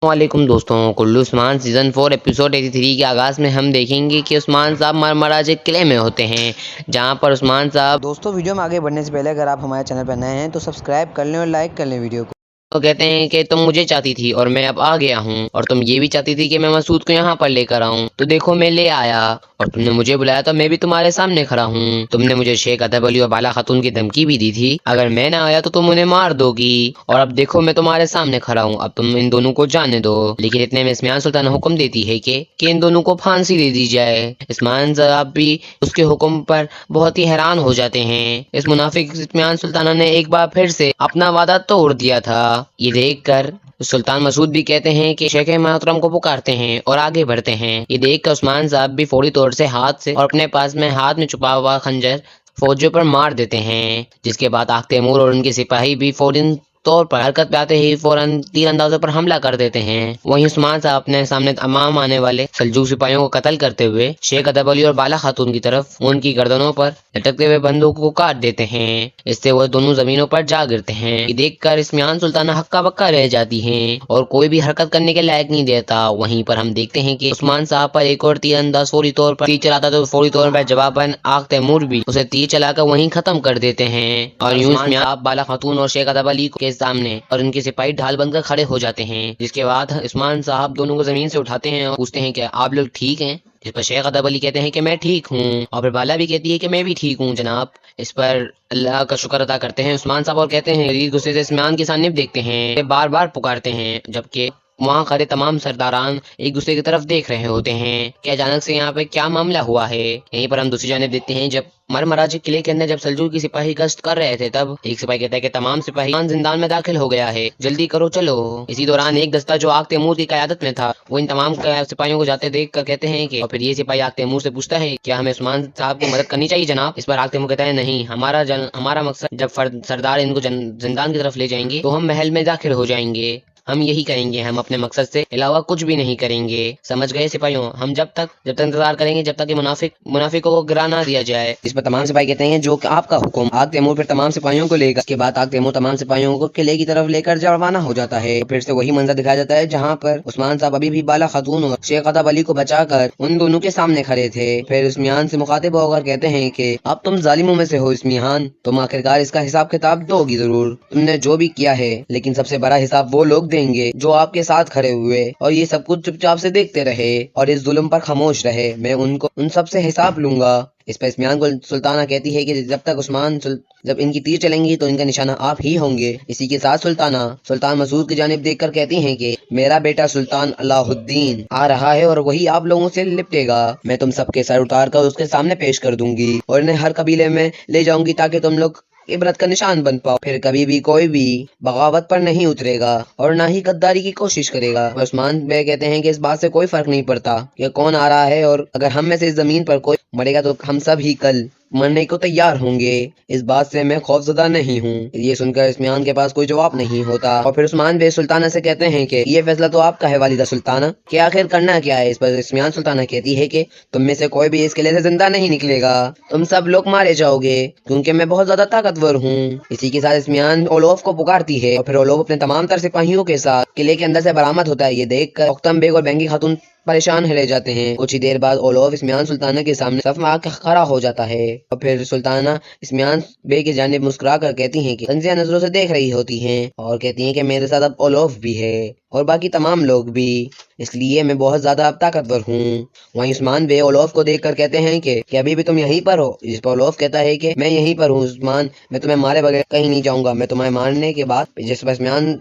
वालेकुम दोस्तों, Kullu Usman season 4 episode 83 के आगाज़ में हम देखेंगे कि उस्मान साहब मरमराज किले में होते हैं, जहां पर उस्मान साहब दोस्तों वीडियो में आगे बढ़ने से पहले अगर आप हमारे चैनल पर नए हैं तो सब्सक्राइब कर लें और लाइक कर लें वीडियो को। तो कहते हैं कि तुम मुझे चाहती थी और मैं अब आ गया हूँ, और तुम ये भी चाहती थी कि मैं मसूद को यहाँ पर लेकर आऊँ, तो देखो मैं ले आया। और तुमने मुझे बुलाया तो मैं भी तुम्हारे सामने खड़ा हूँ। तुमने मुझे शेख अदब अली और बाला खातून की धमकी भी दी थी, अगर मैं ना आया तो तुम उन्हें मार दोगी। और अब देखो मैं तुम्हारे सामने खड़ा हूँ, अब तुम इन दोनों को जाने दो। लेकिन इतने में इस्माइल सुल्तान हुक्म देती है कि इन दोनों को फांसी दे दी जाए। इस्माइल साहब भी उसके हुक्म पर बहुत ही हैरान हो जाते हैं। इस मुनाफिक इस्माइल सुल्ताना ने एक बार फिर से अपना वादा तोड़ दिया था। ये देखकर सुल्तान मसूद भी कहते हैं कि शेख मोहतरम को पुकारते हैं और आगे बढ़ते हैं। ये देखकर उस्मान साहब भी फौरी तौर से हाथ से और अपने पास में हाथ में छुपा हुआ खंजर फौजियों पर मार देते हैं, जिसके बाद आग तैमूर और उनके सिपाही भी फौरन तौर पर हरकत पे आते ही फौरन तीर अंदाजों पर हमला कर देते हैं। वहीं उस्मान साहब अपने सामने तमाम आने वाले सल्जूक सिपाहियों को कत्ल करते हुए शेख अदब अली और बाला खातून की तरफ उनकी गर्दनों पर लटकते हुए बंदूक को काट देते हैं। इससे वो दोनों जमीनों पर जा गिरते हैं। ये देखकर इस्माइल सुल्ताना हक्का बक्का रह जाती हैं और कोई भी हरकत करने के लायक नहीं देता। वहीं पर हम देखते हैं कि उस्मान साहब पर एक और तीर अंदाज फौरी तौर पर तीर चलाता तो फौरी तौर पर जवाबन आग तैमूर भी उसे तीर चलाकर वहीं खत्म कर देते हैं। और यूं इस्माइल साहब बाला खातून और शेख अदब अली के सामने और उनके सिपाही ढाल बनकर खड़े हो जाते हैं, जिसके बाद उस्मान साहब दोनों को जमीन से उठाते हैं और पूछते हैं कि आप लोग ठीक हैं। इस पर शेख अदब अली कहते हैं कि मैं ठीक हूँ, और फिर बाला भी कहती है कि मैं भी ठीक हूँ जनाब। इस पर अल्लाह का शुक्र अदा करते हैं उस्मान साहब और कहते हैं गुस्से से इस्माइल की जानिब देखते हैं, बार बार पुकारते हैं, जबकि वहाँ खड़े तमाम सरदारान एक दूसरे की तरफ देख रहे होते हैं कि अचानक से यहाँ पे क्या मामला हुआ है। यहीं पर हम दूसरी जानिब देखते हैं, जब मरमराज किले के अंदर जब सल्जूक की सिपाही गश्त कर रहे थे, तब एक सिपाही कहता है कि तमाम सिपाही जिंदान में दाखिल हो गया है, जल्दी करो चलो। इसी दौरान एक दस्ता जो आग तैमूर की क़यादत में था, वो इन तमाम सिपाहियों को जाते देख कर कहते हैं कि, और फिर ये सिपाही आग तैमूर से पूछता है क्या हमें उस्मान साहब की मदद करनी चाहिए जनाब। इस पर आग तैमूर कहता है नहीं, हमारा मकसद जब सरदार इनको जिंदान की तरफ ले जाएंगे तो हम महल में दाखिल हो जाएंगे, हम यही करेंगे, हम अपने मकसद से अलावा कुछ भी नहीं करेंगे। समझ गए सिपाहियों, हम जब तक इंतजार करेंगे जब तक कि मुनाफिकों को गिरा ना दिया जाए। इस पर तमाम सिपाही कहते हैं जो कि आपका हुक्म। आग तैमूर फिर तमाम सिपाहियों को लेकर के बाद आग तैमूर तमाम सिपाहियों को किले की तरफ लेकर रवाना हो जाता है। फिर से वही मंजर दिखाया जाता है जहाँ पर उस्मान साहब अभी भी बाला खातून और शेख अदब अली को बचाकर उन दोनों के सामने खड़े थे। फिर इस्माइल से मुखातिब होकर कहते हैं कि अब तुम जालिमों में से हो इस्माइल, तुम आखिरकार इसका हिसाब किताब दोगी जरूर, तुमने जो भी किया है, लेकिन सबसे बड़ा हिसाब वो लोग देंगे जो आपके साथ खड़े हुए और ये सब कुछ चुपचाप से देखते रहे और इस जुल्म पर खामोश रहे। मैं उन सब से हिसाब लूंगा। इस पर इस्माइल को सुल्ताना कहती है कि जब तक जब इनकी तीर चलेंगी तो इनका निशाना आप ही होंगे। इसी के साथ सुल्तान मसूद की जानिब देखकर कहती हैं कि मेरा बेटा सुल्तान अलाउद्दीन आ रहा है और वही आप लोगों से लिपटेगा। मैं तुम सबके सर उतार कर उसके सामने पेश कर दूंगी और इन्हें हर कबीले में ले जाऊंगी ताकि तुम लोग इबरत का निशान बन पाओ। फिर कभी भी कोई भी बगावत पर नहीं उतरेगा और ना ही गद्दारी की कोशिश करेगा। उस्मान बे कहते हैं कि इस बात से कोई फर्क नहीं पड़ता कि कौन आ रहा है, और अगर हम में से इस जमीन पर कोई मरेगा तो हम सब ही कल मरने को तैयार होंगे। इस बात से मैं खौफजदा नहीं हूँ। ये सुनकर इस्माइल के पास कोई जवाब नहीं होता और फिर उस्मान बे सुल्ताना से कहते हैं कि ये फैसला तो आपका है वालिदा सुल्ताना, कि आखिर करना क्या है। इस पर इस्माइल सुल्ताना कहती है कि तुम में से कोई भी इस किले से जिंदा नहीं निकलेगा, तुम सब लोग मारे जाओगे क्योंकि मैं बहुत ज्यादा ताकतवर हूँ। इसी के साथ इस्माइल ओलोफ को पुकारती है और फिर ओलोफ अपने तमाम तर सिपाहियों के साथ किले के अंदर से बरामद होता है। ये देखकर ओख्तम बेग और बेंगी खातून परेशान रह जाते हैं। कुछ ही देर बाद ओलोफ इस्माइल सुल्ताना के सामने सफ में आकर खड़ा हो जाता है और फिर सुल्ताना इस्माइल बे की जानिब मुस्कुरा कर कहती हैं कि तंजिया नजरों से देख रही होती हैं और कहती हैं कि मेरे साथ अब ओलोफ भी है और बाकी तमाम लोग भी, इसलिए मैं बहुत ज्यादा अब ताकतवर हूँ। वहीं उस्मान बे ओलोफ को देखकर कहते हैं कि अभी भी तुम यहीं पर हो। जिस पर ओलोफ कहता है कि मैं यहीं पर हूँ उस्मान, मैं तुम्हें मारे बगैर कहीं नहीं जाऊंगा, मैं तुम्हें मारने के बाद। जिस पर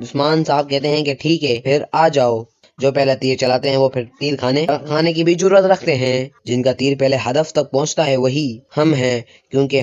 उस्मान साहब कहते हैं कि ठीक है फिर आ जाओ। जो पहले तीर चलाते हैं वो फिर तीर खाने की भी जरूरत रखते हैं। जिनका तीर पहले हदफ तक पहुंचता है वही हम हैं, क्योंकि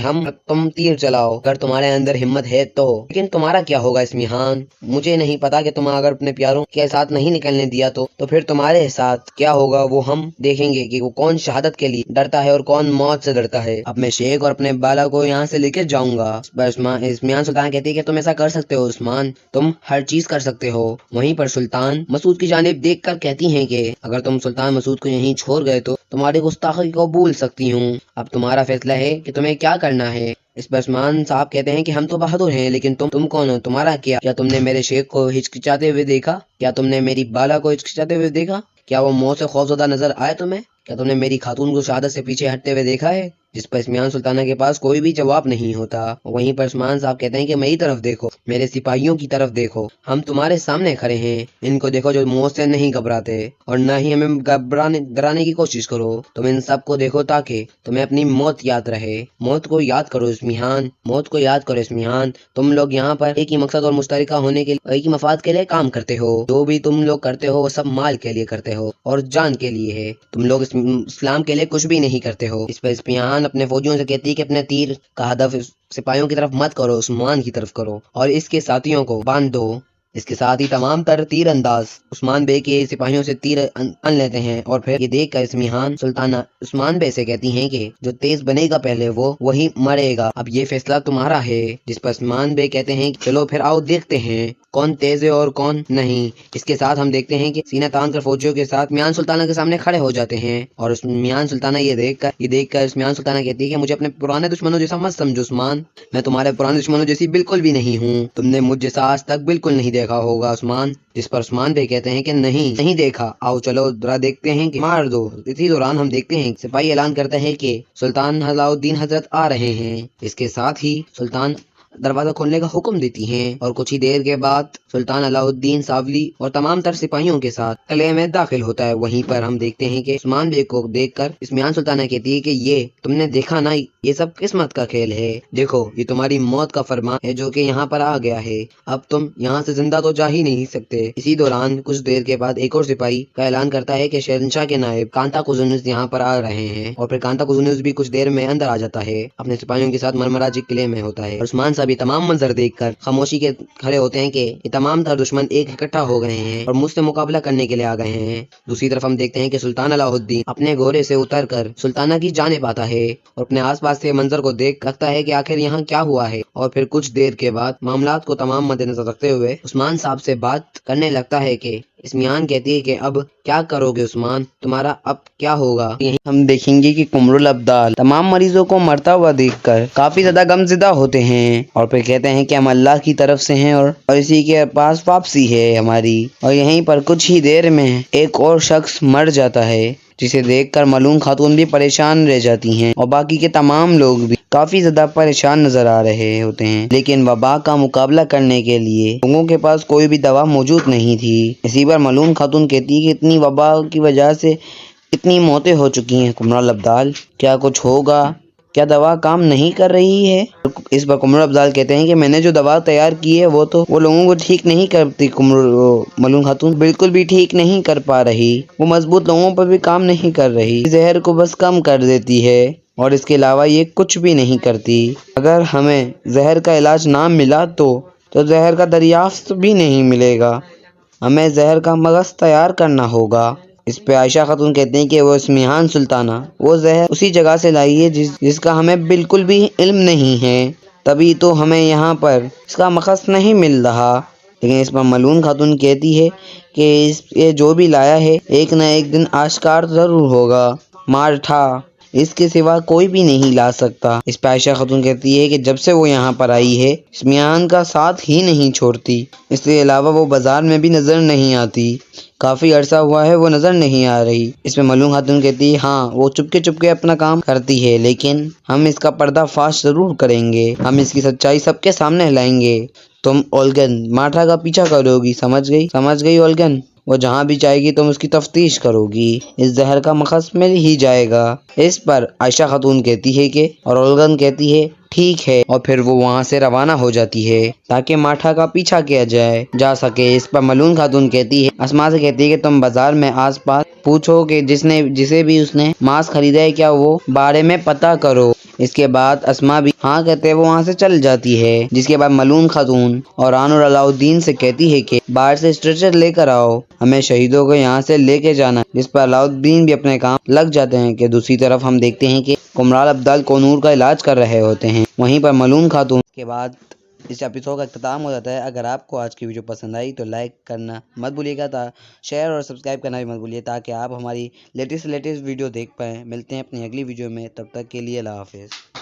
तुम तीर चलाओ अगर तुम्हारे अंदर हिम्मत है तो। लेकिन तुम्हारा क्या होगा इस्मिहान, मुझे नहीं पता कि तुम अगर अपने प्यारों के साथ नहीं निकलने दिया तो फिर तुम्हारे साथ क्या होगा वो हम देखेंगे कि वो कौन शहादत के लिए डरता है और कौन मौत से डरता है। अब मैं शेख और अपने बाला को यहाँ से लेकर जाऊंगा। इस्मिहान सुल्तान कहती है कि तुम ऐसा कर सकते हो उस्मान, तुम हर चीज कर सकते हो। वहीं पर सुल्तान मसूद की जानिब देखकर कहती हैं कि अगर तुम सुल्तान मसूद को यहीं छोड़ गए तो तुम्हारी गुस्ताखी को भूल सकती हूँ। अब तुम्हारा फैसला है कि तुम्हें क्या करना है। اس پر عثمان صاحب کہتے ہیں کہ ہم تو بہادر ہیں، لیکن تم کون ہو؟ تمہارا کیا تم نے میرے شیخ کو ہچکچاتے ہوئے دیکھا؟ کیا تم نے میری بالا کو ہچکچاتے ہوئے دیکھا؟ کیا وہ موت سے خوفزدہ نظر آئے تمہیں؟ کیا تم نے میری خاتون کو شہادت سے پیچھے ہٹتے ہوئے دیکھا ہے؟ جس پر اسمیان سلطانہ کے پاس کوئی بھی جواب نہیں ہوتا۔ وہیں پر عثمان صاحب کہتے ہیں کہ میری طرف دیکھو، میرے سپاہیوں کی طرف دیکھو، ہم تمہارے سامنے کھڑے ہیں، ان کو دیکھو جو موت سے نہیں گھبراتے اور نہ ہی ہمیں ڈرانے کی کوشش کرو۔ تم ان سب کو دیکھو تاکہ تمہیں اپنی موت یاد رہے۔ موت کو یاد کرو اسمیان، موت کو یاد کرو اسمیان۔ تم لوگ یہاں پر ایک ہی مقصد اور مشترکہ ہونے کے لیے، ایک ہی مفاد کے لیے کام کرتے ہو۔ جو بھی تم لوگ کرتے ہو وہ سب مال کے لیے کرتے ہو اور جان کے لیے ہے، تم لوگ اسلام کے لیے کچھ بھی نہیں کرتے ہو۔ اس پر اسمیان اپنے فوجیوں سے کہتی ہے کہ اپنے تیر کا ہدف سپاہیوں کی طرف مت کرو، عثمان کی طرف کرو اور اس کے ساتھیوں کو باندھ دو۔ اس کے ساتھ ہی تمام تر تیر انداز عثمان بے کے سپاہیوں سے تیر ان لیتے ہیں، اور پھر یہ دیکھ کر اسمیان سلطانہ عثمان بے سے کہتی ہیں کہ جو تیز بنے گا پہلے وہی مرے گا، اب یہ فیصلہ تمہارا ہے۔ جس پر عثمان بے کہتے ہیں کہ چلو پھر آؤ دیکھتے ہیں کون تیز ہے اور کون نہیں۔ اس کے ساتھ ہم دیکھتے ہیں کہ سینہ تان کر فوجیوں کے ساتھ میان سلطانہ کے سامنے کھڑے ہو جاتے ہیں، اور اس میان سلطانہ یہ دیکھ کر میان سلطانہ کہتی ہے کہ مجھے اپنے پرانے دشمنوں جیسا مت سمجھو عثمان، میں تمہارے پرانے دشمنوں جیسی بالکل بھی نہیں ہوں، تم نے مجھ جیسا آج تک بالکل نہیں دیکھا ہوگا عثمان۔ جس پر عثمان بے کہتے ہیں کہ نہیں دیکھا، آؤ چلو ذرا دیکھتے ہیں کہ مار دو۔ اسی دوران ہم دیکھتے ہیں سپاہی اعلان کرتے ہیں کہ سلطان علاؤالدین حضرت آ رہے ہیں۔ اس کے ساتھ ہی سلطان دروازہ کھولنے کا حکم دیتی ہیں، اور کچھ ہی دیر کے بعد سلطان علاؤالدین ساولی اور تمام تر سپاہیوں کے ساتھ قلعے میں داخل ہوتا ہے۔ وہیں پر ہم دیکھتے ہیں کہ عثمان بے کو دیکھ کر اسمیان سلطانہ کہتی ہے کہ یہ تم نے دیکھا نا، یہ سب قسمت کا کھیل ہے، دیکھو یہ تمہاری موت کا فرمان ہے جو کہ یہاں پر آ گیا ہے، اب تم یہاں سے زندہ تو جا ہی نہیں سکتے۔ اسی دوران کچھ دیر کے بعد ایک اور سپاہی کا اعلان کرتا ہے کہ شہنشاہ کے نائب کانتا کوزونوس یہاں پر آ رہے ہیں، اور پھر کانتا کوزونوس بھی کچھ دیر میں اندر آ جاتا ہے، اپنے سپاہیوں کے ساتھ مرمراجی قلعے میں ہوتا ہے۔ عثمان صاحب یہ تمام منظر دیکھ کر خاموشی کے کھڑے ہوتے ہیں کہ یہ تمام تر دشمن ایک اکٹھا ہو گئے ہیں اور مجھ سے مقابلہ کرنے کے لیے آ گئے ہیں۔ دوسری طرف ہم دیکھتے ہیں کہ سلطان علاؤالدین اپنے گھوڑے سے اتر کر سلطانہ کی جانب آتا ہے اور اپنے آس پاس کے منظر کو دیکھ لگتا ہے کہ آخر یہاں کیا ہوا ہے، اور پھر کچھ دیر کے بعد معاملات کو تمام مد نظر رکھتے ہوئے عثمان صاحب سے بات کرنے لگتا ہے کہ اسمیان کہتی ہے کہ اب کیا کرو گے عثمان، تمہارا اب کیا ہوگا؟ یہیں ہم دیکھیں گے کہ قمر الابدال تمام مریضوں کو مرتا ہوا دیکھ کر کافی زیادہ غمزدہ ہوتے ہیں، اور پھر کہتے ہیں کہ ہم اللہ کی طرف سے ہیں اور اسی کے پاس واپسی ہے ہماری۔ اور یہیں پر کچھ ہی دیر میں ایک اور شخص مر جاتا ہے، جسے دیکھ کر ملون خاتون بھی پریشان رہ جاتی ہیں، اور باقی کے تمام لوگ بھی کافی زیادہ پریشان نظر آ رہے ہوتے ہیں۔ لیکن وبا کا مقابلہ کرنے کے لیے لوگوں کے پاس کوئی بھی دوا موجود نہیں تھی۔ اسی پر ملون خاتون کہتی ہے کہ اتنی وبا کی وجہ سے اتنی موتیں ہو چکی ہیں قمر الابدال، کیا کچھ ہوگا؟ کیا دوا کام نہیں کر رہی ہے؟ اس پر قمر الابدال کہتے ہیں کہ میں نے جو دوا تیار کی ہے وہ لوگوں کو ٹھیک نہیں کرتی، ملون خاتون بالکل بھی ٹھیک نہیں کر پا رہی، وہ مضبوط لوگوں پر بھی کام نہیں کر رہی، زہر کو بس کم کر دیتی ہے اور اس کے علاوہ یہ کچھ بھی نہیں کرتی۔ اگر ہمیں زہر کا علاج نہ ملا تو زہر کا دریافت بھی نہیں ملے گا، ہمیں زہر کا مغز تیار کرنا ہوگا۔ اس پہ عائشہ خاتون کہتے ہیں کہ وہ اسمیان سلطانہ وہ زہر اسی جگہ سے لائی ہے جس کا ہمیں بالکل بھی علم نہیں ہے، تبھی تو ہمیں یہاں پر اس کا مخص نہیں مل رہا۔ لیکن اس پر ملون خاتون کہتی ہے کہ یہ جو بھی لایا ہے ایک نہ ایک دن آشکار ضرور ہوگا، مار ٹھا اس کے سوا کوئی بھی نہیں لا سکتا۔ اس پہ عائشہ خاتون کہتی ہے کہ جب سے وہ یہاں پر آئی ہے اسمیان کا ساتھ ہی نہیں چھوڑتی، اس کے علاوہ وہ بازار میں بھی نظر نہیں آتی، کافی عرصہ ہوا ہے وہ نظر نہیں آ رہی۔ اس میں ملون خاتون کہتی ہے ہاں وہ چپکے اپنا کام کرتی ہے، لیکن ہم اس کا پردہ فاش ضرور کریں گے، ہم اس کی سچائی سب کے سامنے لائیں گے۔ تم اولگن مارٹھا کا پیچھا کرو گی، سمجھ گئی اولگن، وہ جہاں بھی جائے گی تم اس کی تفتیش کرو گی، اس زہر کا مخص مل ہی جائے گا۔ اس پر عائشہ خاتون کہتی ہے کہ اور اولگن کہتی ہے ٹھیک ہے، اور پھر وہ وہاں سے روانہ ہو جاتی ہے تاکہ مارٹھا کا پیچھا کیا جا سکے۔ اس پر ملون خاتون کہتی ہے اسما سے کہتی ہے کہ تم بازار میں آس پاس پوچھو کہ جسے بھی اس نے ماس خریدا ہے کیا وہ بارے میں پتہ کرو۔ اس کے بعد اسما بھی ہاں کہتے وہ وہاں سے چل جاتی ہے، جس کے بعد ملون خاتون اور رانو علاؤالدین سے کہتی ہے کہ باہر سے اسٹریچر لے کر آؤ، ہمیں شہیدوں کو یہاں سے لے کے جانا، جس پر علاؤالدین بھی اپنے کام لگ جاتے ہیں کہ دوسری طرف ہم دیکھتے ہیں کہ قمر الابدال کونور کا علاج کر رہے ہوتے ہیں، وہیں پر ملون خاتون کے بعد اس ایپیسوڈ کا اختتام ہو جاتا ہے۔ اگر آپ کو آج کی ویڈیو پسند آئی تو لائک کرنا مت بھولیے گا، شیئر اور سبسکرائب کرنا بھی مت بھولیے تاکہ آپ ہماری لیٹسٹ ویڈیو دیکھ پائیں۔ ملتے ہیں اپنی اگلی ویڈیو میں، تب تک کے لیے اللہ حافظ۔